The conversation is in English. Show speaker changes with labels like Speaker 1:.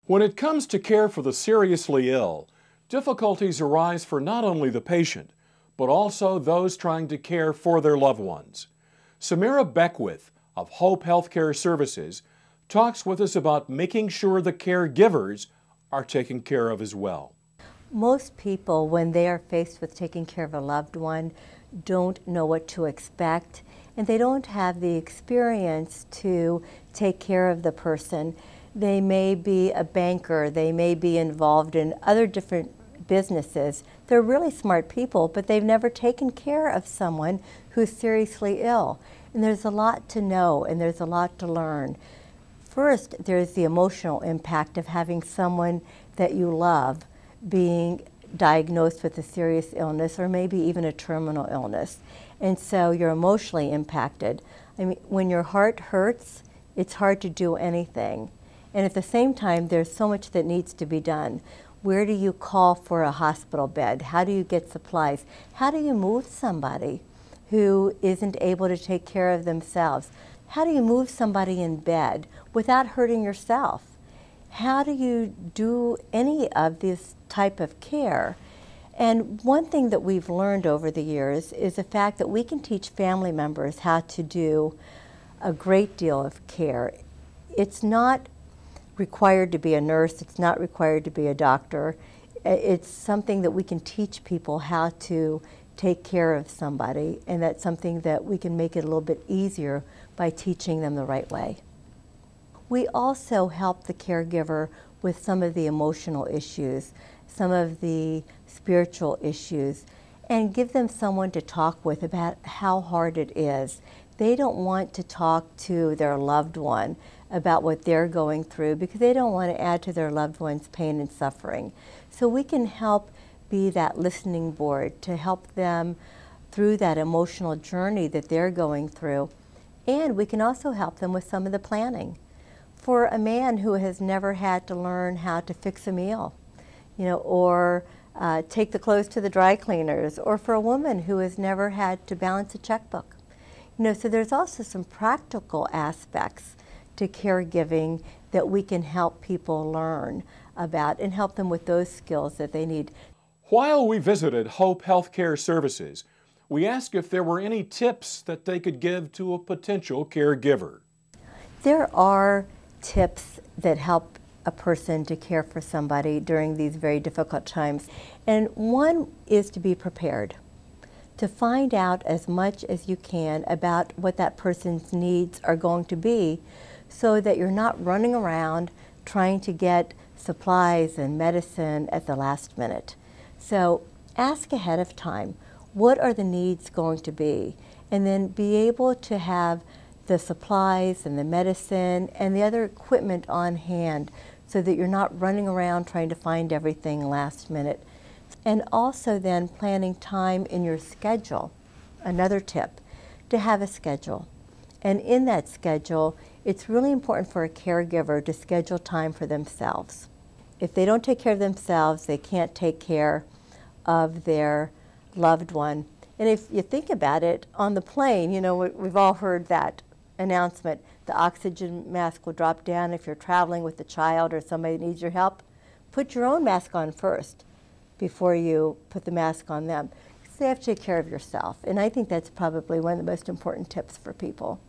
Speaker 1: When it comes to care for the seriously ill, difficulties arise for not only the patient, but also those trying to care for their loved ones. Samira-Beckwith of Hope Healthcare Services talks with us about making sure the caregivers are taken care of as well.
Speaker 2: Most people, when they are faced with taking care of a loved one, don't know what to expect, and they don't have the experience to take care of the person. They may be a banker, they may be involved in other different businesses. They're really smart people, but they've never taken care of someone who's seriously ill. And there's a lot to know, and there's a lot to learn. First, there's the emotional impact of having someone that you love being diagnosed with a serious illness or maybe even a terminal illness. And so you're emotionally impacted. I mean, when your heart hurts, it's hard to do anything. And at the same time, there's so much that needs to be done. Where do you call for a hospital bed? How do you get supplies? How do you move somebody who isn't able to take care of themselves? How do you move somebody in bed without hurting yourself? How do you do any of this type of care? And one thing that we've learned over the years is the fact that we can teach family members how to do a great deal of care. It's not required to be a nurse, it's not required to be a doctor. It's something that we can teach people how to take care of somebody, and that's something that we can make it a little bit easier by teaching them the right way. We also help the caregiver with some of the emotional issues, some of the spiritual issues, and give them someone to talk with about how hard it is. They don't want to talk to their loved one about what they're going through because they don't want to add to their loved one's pain and suffering. So we can help be that listening board to help them through that emotional journey that they're going through. And we can also help them with some of the planning. For a man who has never had to learn how to fix a meal, or take the clothes to the dry cleaners, or for a woman who has never had to balance a checkbook. So there's also some practical aspects to caregiving that we can help people learn about and help them with those skills that they need.
Speaker 1: While we visited Hope Healthcare Services, we asked if there were any tips that they could give to a potential caregiver.
Speaker 2: There are tips that help a person to care for somebody during these very difficult times. And one is to be prepared, to find out as much as you can about what that person's needs are going to be so that you're not running around trying to get supplies and medicine at the last minute. So ask ahead of time, what are the needs going to be? And then be able to have the supplies and the medicine and the other equipment on hand so that you're not running around trying to find everything last minute. And also then planning time in your schedule. Another tip, to have a schedule. And in that schedule, it's really important for a caregiver to schedule time for themselves. If they don't take care of themselves, they can't take care of their loved one. And if you think about it, on the plane, we've all heard that announcement, the oxygen mask will drop down if you're traveling with a child or somebody that needs your help. Put your own mask on first before you put the mask on them. So you have to take care of yourself. And I think that's probably one of the most important tips for people.